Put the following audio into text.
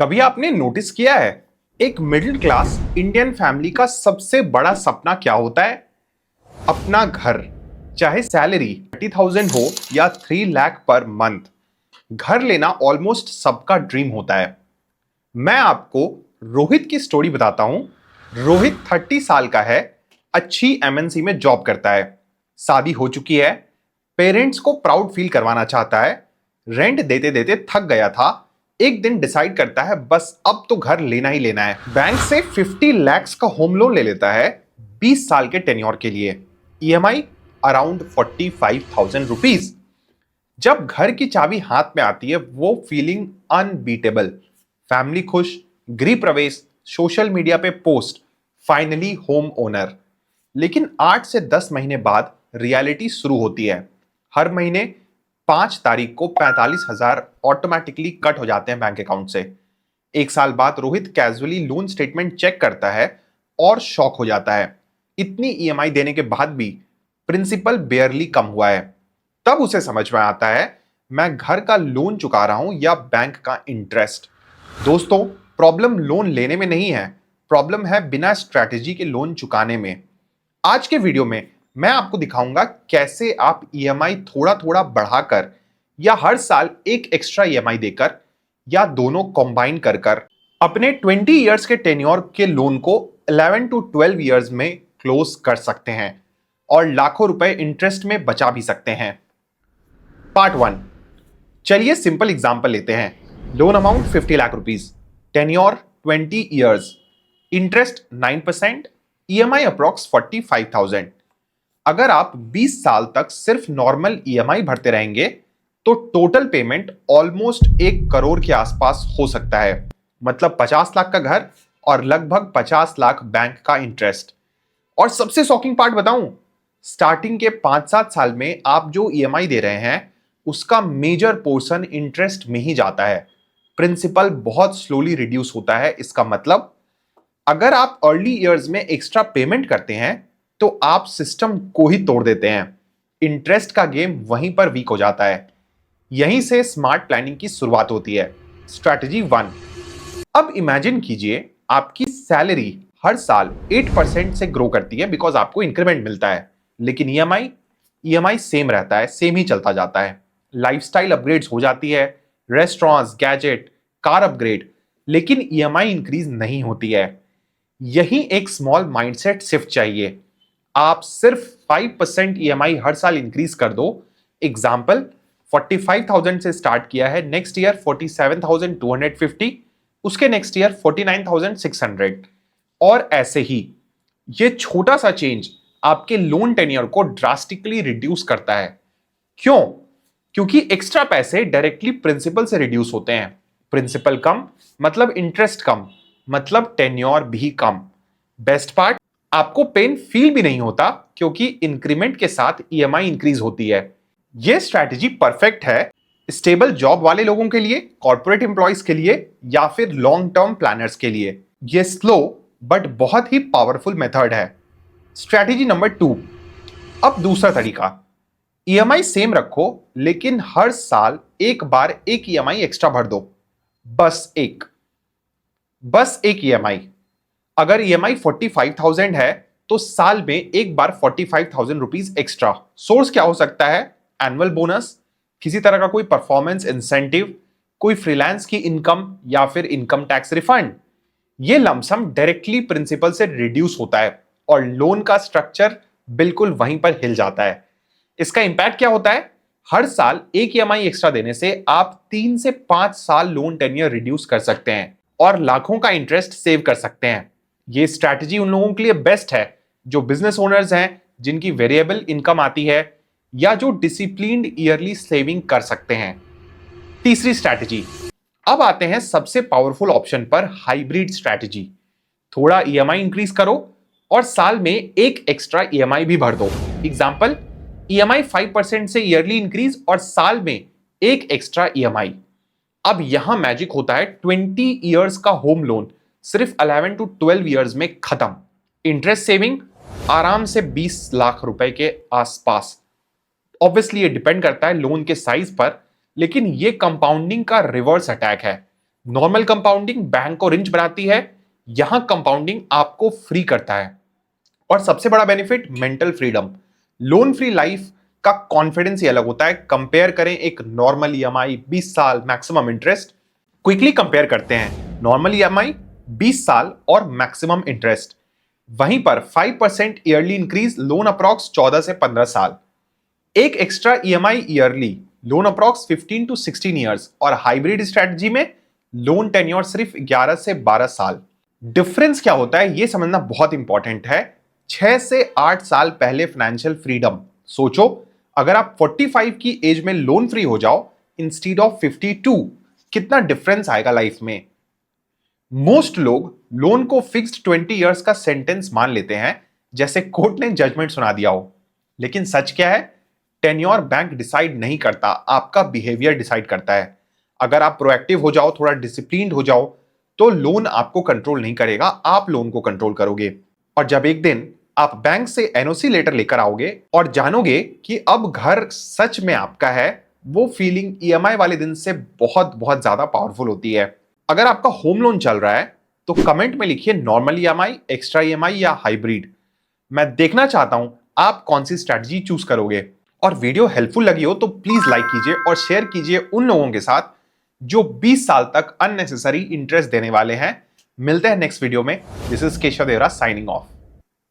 कभी आपने नोटिस किया है एक मिडिल क्लास इंडियन फैमिली का सबसे बड़ा सपना क्या होता है? अपना घर। चाहे सैलरी 30,000 हो या 3 लाख पर मंथ, घर लेना ऑलमोस्ट सबका ड्रीम होता है। मैं आपको रोहित की स्टोरी बताता हूं। रोहित 30 साल का है, अच्छी एमएनसी में जॉब करता है, शादी हो चुकी है, पेरेंट्स को प्राउड फील करवाना चाहता है, रेंट देते देते थक गया था। एक दिन डिसाइड करता है बस अब तो घर लेना ही लेना है। बैंक से 50 lakhs का होम लोन ले लेता है 20 साल के टेन्योर के लिए। EMI around 45,000 rupees. जब घर की चाबी हाथ में आती है वो फीलिंग अनबीटेबल। फैमिली खुश, गृह प्रवेश, सोशल मीडिया पे पोस्ट, फाइनली होम ओनर। लेकिन 8 से 10 महीने बाद रियलिटी शुरू होती है। हर महीने 5 तारीख को 45,000 ऑटोमेटिकली कट हो जाते हैं बैंक अकाउंट से। एक साल बाद Rohit casually loan statement check करता है और शॉक हो जाता है। इतनी ईएमआई देने के बाद भी प्रिंसिपल बेयरली कम हुआ है। तब उसे समझ में आता है मैं घर का लोन चुका रहा हूं या बैंक का इंटरेस्ट। दोस्तों, प्रॉब्लम लोन लेने में नहीं है, प्रॉब्लम है बिना स्ट्रैटेजी के लोन चुकाने में। आज के वीडियो में मैं आपको दिखाऊंगा कैसे आप ईएमआई थोड़ा थोड़ा बढ़ाकर या हर साल एक एक्स्ट्रा ईएमआई देकर या दोनों कंबाइन कर कर अपने 20 इयर्स के टेन्योर के लोन को 11 to 12 इयर्स में क्लोज कर सकते हैं और लाखों रुपए इंटरेस्ट में बचा भी सकते हैं। पार्ट 1। चलिए सिंपल एग्जांपल लेते हैं। Loan amount 50 lakh rupees, tenure 20 years, interest 9%, EMI approx 45,000। अगर आप 20 साल तक सिर्फ नॉर्मल ईएमआई भरते रहेंगे तो टोटल पेमेंट ऑलमोस्ट 1 करोड़ के आसपास हो सकता है। मतलब 50 लाख का घर और लगभग 50 लाख बैंक का इंटरेस्ट। और सबसे शॉकिंग पार्ट बताऊं, स्टार्टिंग के 5-7 साल में आप जो ईएमआई दे रहे हैं उसका मेजर पोर्शन इंटरेस्ट में ही जाता है। प्रिंसिपल बहुत स्लोली रिड्यूस होता है। इसका मतलब अगर आप अर्ली इयर्स में एक्स्ट्रा पेमेंट करते हैं तो आप सिस्टम को ही तोड़ देते हैं। इंटरेस्ट का गेम वहीं पर वीक हो जाता है। यहीं से स्मार्ट प्लानिंग की शुरुआत होती है। स्ट्रैटेजी 1। अब इमेजिन कीजिए आपकी सैलरी हर साल 8% से ग्रो करती है बिकॉज आपको इंक्रीमेंट मिलता है, लेकिन ईएमआई सेम रहता है, सेम ही चलता जाता है। लाइफस्टाइल अपग्रेड्स हो जाती है, रेस्टोरेंट्स, गैजेट, कार अपग्रेड, लेकिन ईएमआई इंक्रीज नहीं होती है। यही एक स्मॉल माइंडसेट शिफ्ट चाहिए। आप सिर्फ 5% ईएमआई हर साल इंक्रीज कर दो। एग्जाम्पल, 45,000 से स्टार्ट किया है, नेक्स्ट ईयर 47,250, उसके नेक्स्ट ईयर 49,600 और ऐसे ही। ये छोटा सा चेंज आपके लोन टेन्योर को ड्रास्टिकली रिड्यूस करता है। क्यों? क्योंकि एक्स्ट्रा पैसे डायरेक्टली प्रिंसिपल से रिड्यूस होते हैं। प्रिंसिपल कम मतलब इंटरेस्ट कम, मतलब टेन्योर भी कम। बेस्ट पार्ट, आपको पेन फील भी नहीं होता क्योंकि इंक्रीमेंट के साथ ईएमआई इंक्रीज होती है। यह स्ट्रैटेजी परफेक्ट है स्टेबल जॉब वाले लोगों के लिए, कॉर्पोरेट एम्प्लॉयज के लिए या फिर लॉन्ग टर्म प्लानर्स के लिए। यह स्लो बट बहुत ही पावरफुल मेथड है। Strategy number 2। अब दूसरा तरीका, ईएमआई सेम रखो लेकिन हर साल एक बार एक ईएमआई एक्स्ट्रा भर दो। बस एक ईएमआई। अगर ईएमआई 45,000 है तो साल में एक बार 45,000 रुपीज एक्स्ट्रा। सोर्स क्या हो सकता है? एनुअल बोनस, किसी तरह का कोई परफॉर्मेंस इंसेंटिव, कोई फ्रीलांस की इनकम या फिर इनकम टैक्स रिफंड। यह लमसम डायरेक्टली प्रिंसिपल से रिड्यूस होता है और लोन का स्ट्रक्चर बिल्कुल वहीं पर हिल जाता है। इसका इंपैक्ट क्या होता है? हर साल एक ईएमआई एक्स्ट्रा देने से आप 3 से 5 साल लोन टेन्योर रिड्यूस कर सकते हैं और लाखों का इंटरेस्ट सेव कर सकते हैं। ये स्ट्रैटेजी उन लोगों के लिए बेस्ट है जो बिजनेस ओनर्स हैं, जिनकी वेरिएबल इनकम आती है या जो डिसिप्लिन्ड ईयरली सेविंग कर सकते हैं। तीसरी स्ट्रैटेजी। अब आते हैं सबसे पावरफुल ऑप्शन पर, हाइब्रिड स्ट्रैटेजी। थोड़ा ईएमआई इंक्रीज करो और साल में एक एक्स्ट्रा ईएमआई भी भर दो। एग्जांपल, ईएमआई 5% से ईयरली इंक्रीज और साल में एक एक्स्ट्रा ईएमआई। अब यहां मैजिक होता है। 20 इयर्स का होम लोन सिर्फ 11 to 12 इयर्स में खत्म। इंटरेस्ट सेविंग आराम से 20 लाख रुपए के आसपास। ऑब्वियसली ये डिपेंड करता है लोन के साइज पर, लेकिन ये कंपाउंडिंग का रिवर्स अटैक है। नॉर्मल कंपाउंडिंग बैंक को रिच बनाती है, यहां कंपाउंडिंग आपको फ्री करता है। और सबसे बड़ा benefit mental freedom. Loan free life का कॉन्फिडेंस ही अलग होता है। कंपेयर करें एक नॉर्मल ईएमआई 20 साल मैक्सिमम इंटरेस्ट। क्विकली कंपेयर करते हैं नॉर्मल ईएमआई 20 साल और मैक्सिमम इंटरेस्ट। वहीं पर 5% ईयरली इंक्रीज, लोन अप्रॉक्स 14 से 15 साल। एक extra EMI yearly, loan approx 15 to 16 years. और हाइब्रिड स्ट्रेटजी में लोन टेन्योर सिर्फ 11 से 12 साल। डिफरेंस क्या होता है यह समझना बहुत इंपॉर्टेंट है। 6 से 8 साल पहले फाइनेंशियल फ्रीडम। सोचो, अगर आप 45 की एज में लोन फ्री हो जाओ इंस्टीड ऑफ 52, कितना डिफरेंस आएगा लाइफ में। मोस्ट लोग लोन को फिक्स्ड 20 इयर्स का सेंटेंस मान लेते हैं, जैसे कोर्ट ने जजमेंट सुना दिया हो। लेकिन सच क्या है? टेन्योर बैंक डिसाइड नहीं करता, आपका बिहेवियर डिसाइड करता है। अगर आप प्रोएक्टिव हो जाओ, थोड़ा डिसिप्लिन्ड हो जाओ, तो लोन आपको कंट्रोल नहीं करेगा, आप लोन को कंट्रोल करोगे। और जब एक दिन आप बैंक से एनओसी लेटर लेकर आओगे और जानोगे कि अब घर सच में आपका है, वो फीलिंग ईएमआई वाले दिन से बहुत बहुत ज्यादा पावरफुल होती है। अगर आपका होम लोन चल रहा है तो कमेंट में लिखिए नॉर्मल ईएमआई, एक्स्ट्रा ईएमआई या हाइब्रिड। मैं देखना चाहता हूं आप कौन सी स्ट्रैटेजी चूज करोगे। और वीडियो हेल्पफुल लगी हो तो प्लीज लाइक कीजिए और शेयर कीजिए उन लोगों के साथ जो 20 साल तक अननेसेसरी इंटरेस्ट देने वाले हैं। मिलते हैं नेक्स्ट वीडियो में। This is Keshav Devra signing of.